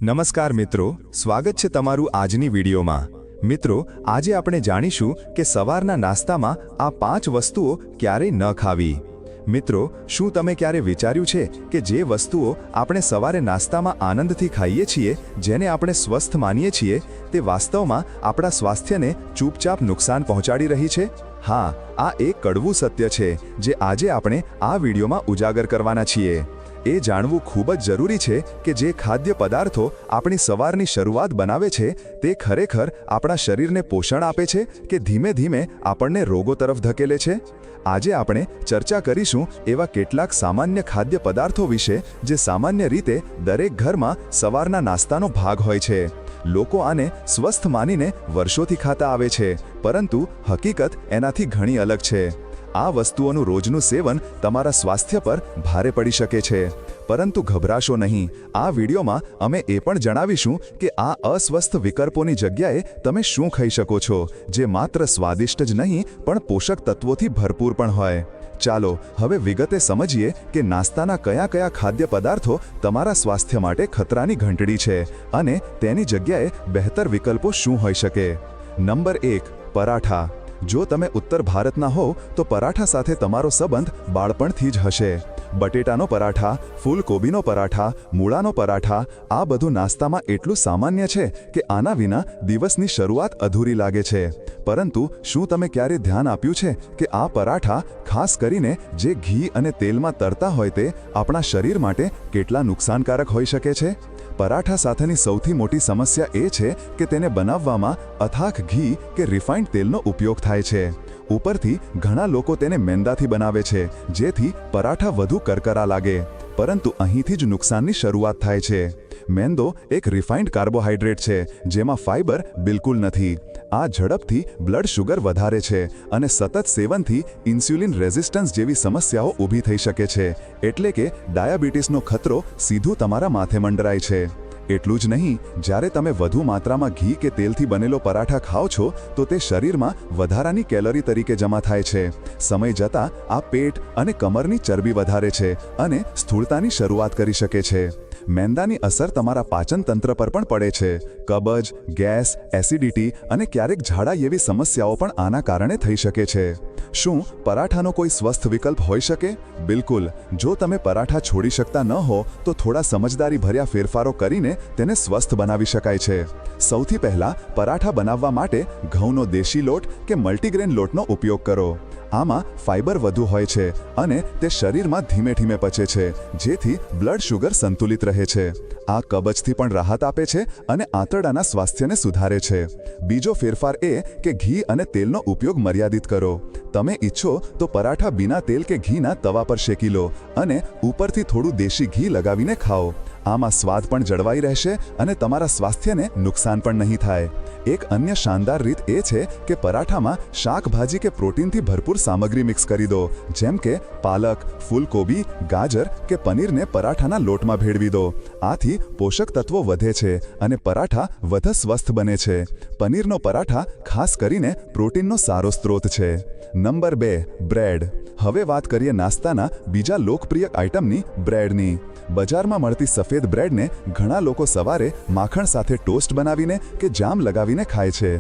નમસ્કાર મિત્રો, સ્વાગત છે તમારું આજની વિડીયોમાં। મિત્રો, આજે આપણે જાણીશું કે સવારના નાસ્તામાં આ 5 વસ્તુઓ ક્યારેય ન ખાવી। મિત્રો, શું તમે ક્યારે વિચાર્યું છે કે જે વસ્તુઓ આપણે સવારે નાસ્તામાં આનંદથી ખાઈએ છીએ, જેને આપણે સ્વસ્થ માનીએ છીએ, તે વાસ્તવમાં આપણા સ્વાસ્થ્યને ચૂપચાપ નુકસાન પહોંચાડી રહી છે? હા, આ એક કડવું સત્ય છે જે આજે આપણે આ વિડીયોમાં ઉજાગર કરવાના છીએ। એ જાણવું ખૂબ જ જરૂરી છે કે જે ખાદ્ય પદાર્થો આપણી સવારની શરૂઆત બનાવે છે તે ખરેખર આપણા શરીરને પોષણ આપે છે કે ધીમે ધીમે આપણને રોગો તરફ ધકેલે છે। આજે આપણે ચર્ચા કરીશું એવા કેટલાક સામાન્ય ખાદ્ય પદાર્થો વિશે જે સામાન્ય રીતે દરેક ઘરમાં સવારના નાસ્તાનો ભાગ હોય છે। લોકો આને સ્વસ્થ માનીને વર્ષોથી ખાતા આવે છે, પરંતુ હકીકત એનાથી ઘણી અલગ છે। આ વસ્તુઓનું રોજનું સેવન તમારા સ્વાસ્થ્ય પર ભારે પડી શકે છે, પરંતુ ગભરાશો નહીં। આ વિડીયોમાં અમે એ પણ જણાવીશું કે આ અસ્વસ્થ વિકલ્પોની જગ્યાએ તમે શું ખાઈ શકો છો જે માત્ર સ્વાદિષ્ટ જ નહીં પણ પોષક તત્વોથી ભરપૂર પણ હોય। ચાલો હવે વિગતે સમજીએ કે નાસ્તાના કયા કયા ખાદ્ય પદાર્થો તમારા સ્વાસ્થ્ય માટે ખતરાની ઘંટડી છે અને તેની જગ્યાએ બહેતર વિકલ્પો શું હોઈ શકે। નંબર 1, પરાઠા। જો તમે ઉત્તર ભારતના હો તો પરાઠા સાથે તમારો સંબંધ બાળપણથી જ હશે। બટેટાનો પરાઠા, ફૂલકોબીનો પરાઠા, મૂળાનો પરાઠા, આ બધું નાસ્તામાં એટલું સામાન્ય છે કે આના વિના દિવસની શરૂઆત અધૂરી લાગે છે। પરંતુ શું તમે ક્યારે ધ્યાન આપ્યું છે કે આ પરાઠા, ખાસ કરીને જે ઘી અને તેલમાં તરતા હોય, તે આપણા શરીર માટે કેટલા નુકસાનકારક હોઈ શકે છે? પરાઠા સાથેની સૌથી મોટી સમસ્યા એ છે કે તેને બનાવવામાં અથાક ઘી કે રિફાઇન્ડ તેલનો ઉપયોગ થાય છે। ઉપરથી ઘણા લોકો તેને મેંદાથી બનાવે છે, જેથી પરાઠા વધુ કરકરા લાગે, પરંતુ અહીંથી જ નુકસાનની શરૂઆત થાય છે। મેંદો એક રિફાઇન્ડ કાર્બોહાઈડ્રેટ છે જેમાં ફાઇબર બિલકુલ નથી। આ ઝડપથી બ્લડ શુગર વધારે છે અને સતત સેવનથી ઇન્સ્યુલિન રેઝિસ્ટન્સ જેવી સમસ્યાઓ ઊભી થઈ શકે છે, એટલે કે ડાયાબિટીસનો ખતરો સીધું તમારા માથે મંડરાય છે। એટલું જ નહીં, જ્યારે તમે વધુ માત્રામાં ઘી કે તેલથી બનેલો પરાઠા ખાઓ છો તો તે શરીરમાં વધારાની કેલરી તરીકે જમા થાય છે। સમય જતાં આ પેટ અને કમરની ચરબી વધારે છે અને સ્થૂળતાની શરૂઆત કરી શકે છે। મેંદાની અસર તમારા પાચન તંત્ર પર પણ પડે છે। કબજ, ગેસ, એસિડિટી અને ક્યારેક ઝાડા જેવી સમસ્યાઓ પણ આના કારણે થઈ શકે છે। શું પરાઠાનો કોઈ સ્વસ્થ વિકલ્પ હોઈ શકે? બિલકુલ। જો તમે પરાઠા છોડી શકતા ન હો તો થોડા સમજદારીભર્યા ફેરફારો કરીને તેને સ્વસ્થ બનાવી શકાય છે। સૌથી પહેલાં, પરાઠા બનાવવા માટે ઘઉંનો દેશી લોટ કે મલ્ટીગ્રેન લોટનો ઉપયોગ કરો। આમાં ફાઇબર વધુ હોય છે અને તે શરીરમાં ધીમે ધીમે પચે છે, જેથી બ્લડ શુગર સંતુલિત રહે છે। આ કબજથી પણ રાહત આપે છે અને આંતરડાના સ્વાસ્થ્યને સુધારે છે। બીજો ફેરફાર એ કે ઘી અને તેલનો ઉપયોગ મર્યાદિત કરો। તમે ઈચ્છો તો પરાઠા બિના તેલ કે ઘીના તવા પર શેકી લો અને ઉપરથી થોડું દેશી ઘી લગાવીને ખાઓ। આમાં સ્વાદ પણ જળવાઈ રહેશે અને તમારા સ્વાસ્થ્યને નુકસાન પણ નહીં થાય। એક અન્ય શાનદાર રીત એ છે કે પરાઠામાં શાકભાજી કે પ્રોટીનથી ભરપૂર સામગ્રી મિક્સ કરી દો, જેમ કે પાલક, ફૂલકોબી, ગાજર કે પનીરને પરાઠાના લોટમાં ભેળવી દો। આથી પોષક તત્વો વધે છે અને પરાઠા વધુ સ્વસ્થ બને છે। પનીરનો પરાઠા ખાસ કરીને પ્રોટીનનો સારો સ્ત્રોત છે। Number 2, bread. હવે વાત કરીએ નાસ્તાના બીજા લોકપ્રિય આઇટમની, બ્રેડની। બજારમાં મળતી સફેદ બ્રેડને ઘણા લોકો સવારે માખણ સાથે ટોસ્ટ બનાવીને કે જામ લગાવીને ખાય છે।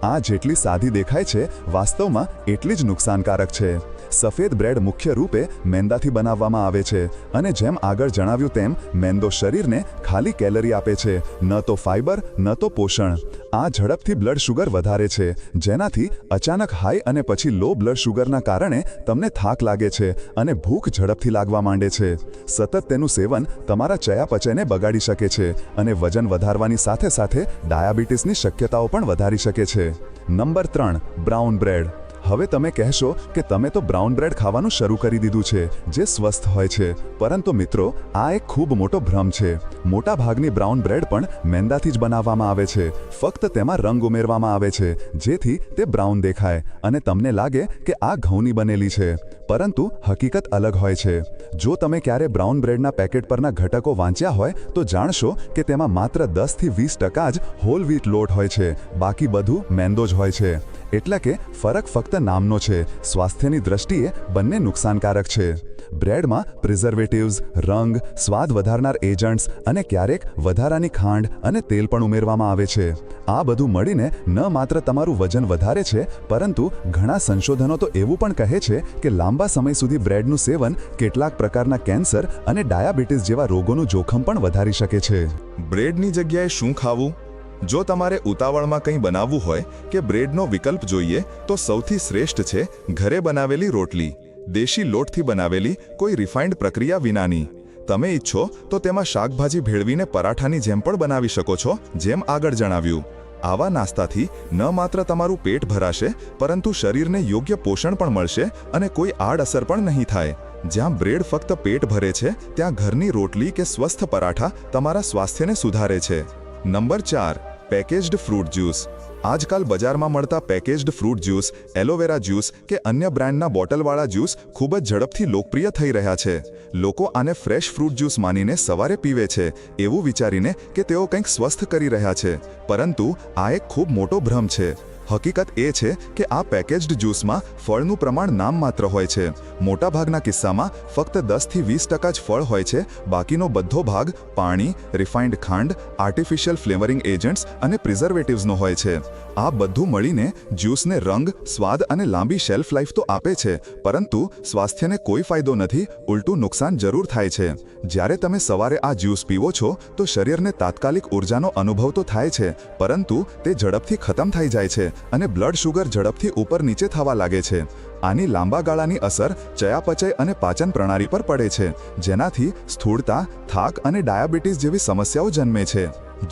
આ જેટલી સાદી દેખાય છે, વાસ્તવમાં એટલી જ નુકસાનકારક છે। સફેદ બ્રેડ મુખ્ય રૂપે મેંદાથી બનાવવામાં આવે છે અને જેમ આગળ જણાવ્યું તેમ મેંદો શરીરને ખાલી કેલરી આપે છે, ન તો ફાઇબર ન તો પોષણ। આ ઝડપથી બ્લડ શુગર વધારે છે, જેનાથી અચાનક હાઈ અને પછી લો બ્લડ શુગરના કારણે તમને થાક લાગે છે અને ભૂખ ઝડપથી લાગવા માંડે છે। સતત તેનું સેવન તમારા ચયાપચયને બગાડી શકે છે અને વજન વધારવાની સાથે સાથે ડાયાબિટીસની શક્યતાઓ પણ વધારી શકે છે। Number 3, brown bread. હવે તમે કહેશો કે તમે તો બ્રાઉન બ્રેડ ખાવાનું શરૂ કરી દીધું છે જે સ્વસ્થ હોય છે, પરંતુ મિત્રો, આ એક ખૂબ મોટો ભ્રમ છે। મોટા ભાગની બ્રાઉન બ્રેડ પણ મેંદાથી જ બનાવવામાં આવે છે, ફક્ત તેમાં રંગ ઉમેરવામાં આવે છે જેથી તે બ્રાઉન દેખાય અને તમને લાગે કે આ ઘઉંની બનેલી છે, પરંતુ હકીકત અલગ હોય છે। જો તમે ક્યારે બ્રાઉન બ્રેડના પેકેટ પરના ઘટકો વાંચ્યા હોય તો જાણશો કે તેમાં માત્ર 10 થી 20% જ હોલ વ્હીટ લોટ હોય છે, બાકી બધું મેંદો જ હોય છે। એટલે કે ફરક ફક્ત ફક્ત નામનો છે, સ્વાસ્થ્યની દ્રષ્ટિએ બંને નુકસાનકારક છે. બ્રેડમાં પ્રિઝર્વેટિવ્સ, રંગ, સ્વાદ વધારનાર એજન્ટ્સ અને ક્યારેક વધારાની ખાંડ અને તેલ પણ ઉમેરવામાં આવે છે. આ બધું મળીને ન માત્ર તમારું વજન વધારે છે, પરંતુ ઘણા સંશોધનો તો એવું પણ કહે છે કે લાંબા સમય સુધી બ્રેડનું સેવન કેટલાક પ્રકારના કેન્સર અને ડાયાબિટીસ જેવા રોગોનું જોખમ પણ વધારી શકે છે. બ્રેડની જગ્યાએ શું ખાવું? જો તમારે ઉતાવળમાં કંઈ બનાવવું હોય કે બ્રેડનો વિકલ્પ જોઈએ તો સૌથી શ્રેષ્ઠ છે ઘરે બનાવેલી રોટલી, દેશી લોટથી બનાવેલી, કોઈ રિફાઇન્ડ પ્રક્રિયા વિનાની. તમે ઈચ્છો તો તેમાં શાકભાજી ભેળવીને પરાઠાની જેમ પણ બનાવી શકો છો, જેમ આગળ જણાવ્યું. આવા નાસ્તાથી ન માત્ર તમારું પેટ ભરાશે, પરંતુ શરીરને યોગ્ય પોષણ પણ મળશે અને કોઈ આડઅસર પણ નહીં થાય. જ્યાં બ્રેડ ફક્ત પેટ ભરે છે, ત્યાં ઘરની રોટલી કે સ્વસ્થ પરાઠા તમારા સ્વાસ્થ્યને સુધારે છે. Number 4, packaged fruit juice. આજકાલ બજારમાં મળતા packaged fruit juice, aloe vera juice કે અન્ય બ્રાન્ડના બોટલવાળા જ્યુસ ખૂબ જ ઝડપથી લોકપ્રિય થઈ રહ્યા છે. લોકો આને ફ્રેશ ફ્રૂટ જ્યુસ માનીને સવારે પીવે છે, એવું વિચારીને કે તેઓ કંઈક સ્વસ્થ કરી રહ્યા છે. પરંતુ આ એક ખૂબ મોટો ભ્રમ છે. હકીકત એ છે કે આ પેકેજ્ડ જ્યુસમાં ફળનું પ્રમાણ નામમાત્ર હોય છે. મોટાભાગના કિસ્સામાં ફક્ત 10થી 20% જ ફળ હોય છે. બાકીનો બધો ભાગ પાણી, રિફાઇન્ડ ખાંડ, આર્ટિફિશિયલ ફ્લેવરિંગ એજન્ટ્સ અને પ્રિઝર્વેટિવ્સનો હોય છે. આ બધું મળીને જ્યુસને રંગ, સ્વાદ અને લાંબી શેલ્ફ લાઈફ તો આપે છે, પરંતુ સ્વાસ્થ્યને કોઈ ફાયદો નથી, ઉલટું નુકસાન જરૂર થાય છે. જ્યારે તમે સવારે આ જ્યુસ પીવો છો તો શરીરને તાત્કાલિક ઉર્જાનો અનુભવ તો થાય છે, પરંતુ તે ઝડપથી ખતમ થઈ જાય છે અને બ્લડ શુગર ઝડપથી ઉપર નીચે થવા લાગે છે. આની લાંબા ગાળાની અસર ચયાપચય અને પાચન પ્રણાલી પર પડે છે, જેનાથી સ્થૂળતા, થાક અને ડાયાબિટીસ જેવી સમસ્યાઓ જન્મે છે.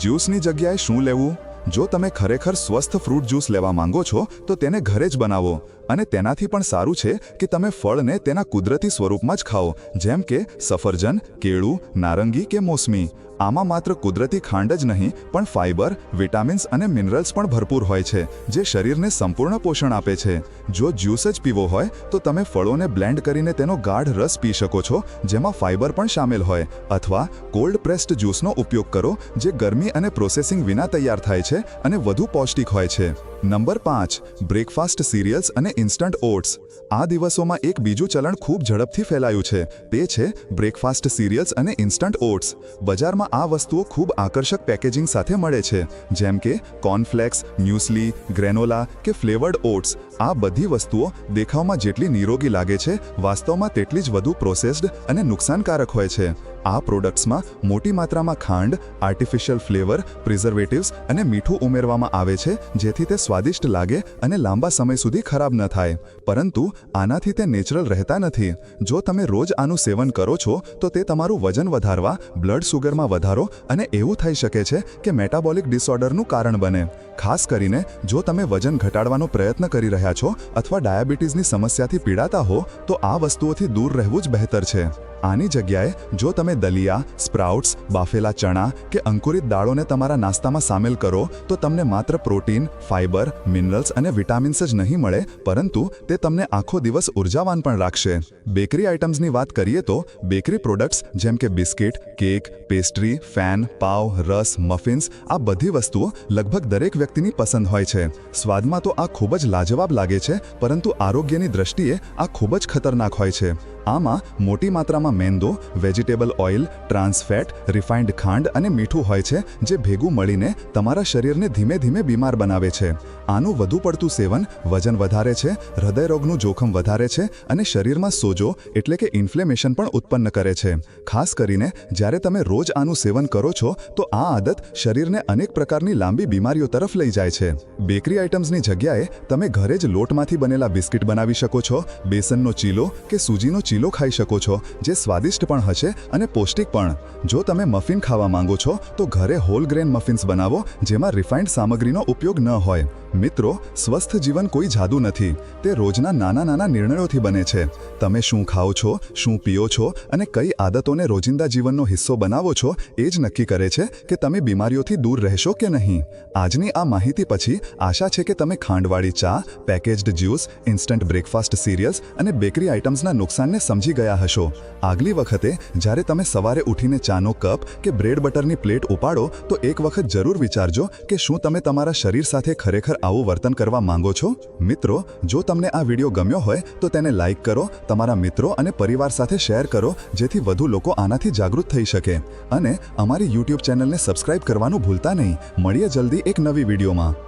જ્યુસની જગ્યાએ શું લેવું? જો તમે ખરેખર સ્વસ્થ ફ્રૂટ જ્યુસ લેવા માંગો છો તો તેને ઘરે જ બનાવો. અને તેનાથી પણ સારું છે કે તમે ફળને તેના કુદરતી સ્વરૂપમાં જ ખાઓ, જેમ કે સફરજન, કેળું, નારંગી કે મોસમી. આમાં માત્ર કુદરતી ખાંડ જ નહીં, પણ ફાઇબર, વિટામિન્સ અને મિનરલ્સ પણ ભરપૂર હોય છે, જે શરીરને સંપૂર્ણ પોષણ આપે છે. જો જ્યુસ જ પીવો હોય તો તમે ફળોને બ્લેન્ડ કરીને તેનો ગાઢ રસ પી શકો છો, જેમાં ફાઇબર પણ શામેલ હોય, અથવા કોલ્ડ પ્રેસ્ડ જ્યુસનો ઉપયોગ કરો, જે ગરમી અને પ્રોસેસિંગ વિના તૈયાર થાય છે અને વધુ પૌષ્ટિક હોય છે. નંબર 5, બ્રેકફાસ્ટ સિરિયલ્સ અને ઇન્સ્ટન્ટ ઓટ્સ. આ દિવસોમાં એક બીજું ચલણ ખૂબ ઝડપથી ફેલાયું છે, તે છે બ્રેકફાસ્ટ સિરિયલ્સ અને ઇન્સ્ટન્ટ ઓટ્સ. બજારમાં આ વસ્તુઓ ખૂબ આકર્ષક પેકેજિંગ સાથે મળે છે, જેમ કે કોર્નફ્લેક્સ, મ્યુસ્લી, ગ્રેનોલા કે ફ્લેવર્ડ ઓટ્સ. આ બધી વસ્તુઓ દેખાવમાં જેટલી નિરોગી લાગે છે, વાસ્તવમાં તેટલી જ વધુ પ્રોસેસ્ડ અને નુકસાનકારક હોય છે. આ પ્રોડક્ટ્સમાં મોટી માત્રામાં ખાંડ, આર્ટિફિશિયલ ફ્લેવર, પ્રિઝર્વેટિવ્સ અને મીઠું ઉમેરવામાં આવે છે, જેથી તે સ્વાદિષ્ટ લાગે અને લાંબા સમય સુધી ખરાબ ન થાય. પરંતુ આનાથી તે નેચરલ રહેતા નથી. જો તમે રોજ આનું સેવન કરો છો તો તે તમારું વજન વધારવા, બ્લડ શુગરમાં વધારો અને એવું થઈ શકે છે કે મેટાબોલિક ડિસઓર્ડરનું કારણ બને. ખાસ કરીને જો તમે વજન ઘટાડવાનો પ્રયત્ન કરી રહ્યા છો અથવા ડાયાબિટીસની સમસ્યાથી પીડાતા હો, તો આ વસ્તુઓથી દૂર રહેવું જ બહેતર છે. આની જગ્યાએ જો તમે દલિયા, સ્પ્રાઉટ્સ, બાફેલા ચણા કે અંકુરિત દાળોને તમારા નાસ્તામાં સામેલ કરો તો તમને માત્ર પ્રોટીન, ફાઇબર, મિનરલ્સ અને વિટામિન્સ જ નહીં મળે, પરંતુ તે તમને આખો દિવસ ઉર્જાવાન પણ રાખશે. બેકરી આઇટમ્સની વાત કરીએ તો બેકરી પ્રોડક્ટ્સ જેમ કે બિસ્કિટ, કેક, પેસ્ટ્રી, ફેન, પાવ, રસ, મફિન્સ, આ બધી વસ્તુઓ લગભગ દરેક વ્યક્તિની પસંદ હોય છે. સ્વાદમાં તો આ ખૂબ જ લાજવાબ લાગે છે, પરંતુ આરોગ્યની દ્રષ્ટિએ આ ખૂબ જ ખતરનાક હોય છે. આમાં મોટી માત્રામાં મેંદો, vegetable oil, trans fat, refined ખાંડ અને મીઠું હોય છે, જે ભેગું મળીને તમારા શરીરને ધીમે ધીમે બીમાર બનાવે છે. આનું વધુ પડતું સેવન વજન વધારે છે, હૃદયરોગનું જોખમ વધારે છે અને શરીરમાં સોજો એટલે કે ઇન્ફ્લેમેશન પણ ઉત્પન્ન કરે છે. ખાસ કરીને જ્યારે તમે રોજ આનું સેવન કરો છો તો આ આદત શરીરને અનેક પ્રકારની લાંબી બીમારીઓ તરફ લઈ જાય છે. બેકરી આઇટમ્સની જગ્યાએ તમે ઘરે જ લોટમાંથી બનેલા બિસ્કિટ બનાવી શકો છો, બેસનનો ચીલો કે સૂજીનો ચીલો ખાઈ શકો છો, જે સ્વાદિષ્ટ પણ હશે અને પૌષ્ટિક પણ. જો તમે મફિન ખાવા માંગો છો તો ઘરે હોલ ગ્રેન મફિન્સ બનાવો, જેમાં રિફાઇન્ડ સામગ્રીનો ઉપયોગ ન હોય. મિત્રો, સ્વસ્થ જીવન કોઈ જાદુ નથી, તે રોજના નાના નાના નિર્ણયોથી બને છે. તમે શું ખાઓ છો, શું પીઓ છો અને કઈ આદતોને રોજિંદા જીવનનો હિસ્સો બનાવો છો, એ જ નક્કી કરે છે કે તમે બીમારીઓથી દૂર રહેશો કે નહીં. આજની આ માહિતી પછી આશા છે કે તમે ખાંડવાળી ચા, packaged juice, instant breakfast serials અને બેકરી આઇટમ્સના નુકસાનને તમે સમજી ગયા હશો. આગલી વખતે જ્યારે તમે સવારે ઉઠીને ચાનો કપ કે બ્રેડ બટરની પ્લેટ ઉપાડો તો એક વખત જરૂર વિચારજો કે શું તમે તમારા શરીર સાથે ખરેખર આવું વર્તન કરવા માંગો છો. મિત્રો, જો તમને આ વિડીયો ગમ્યો હોય તો તેને લાઈક કરો, તમારા મિત્રો અને પરિવાર સાથે શેર કરો, જેથી વધુ લોકો આનાથી જાગૃત થઈ શકે. અને અમારી YouTube ચેનલને સબસ્ક્રાઇબ કરવાનું ભૂલતા નહીં. મળીએ જલ્દી એક નવી વિડીયોમાં.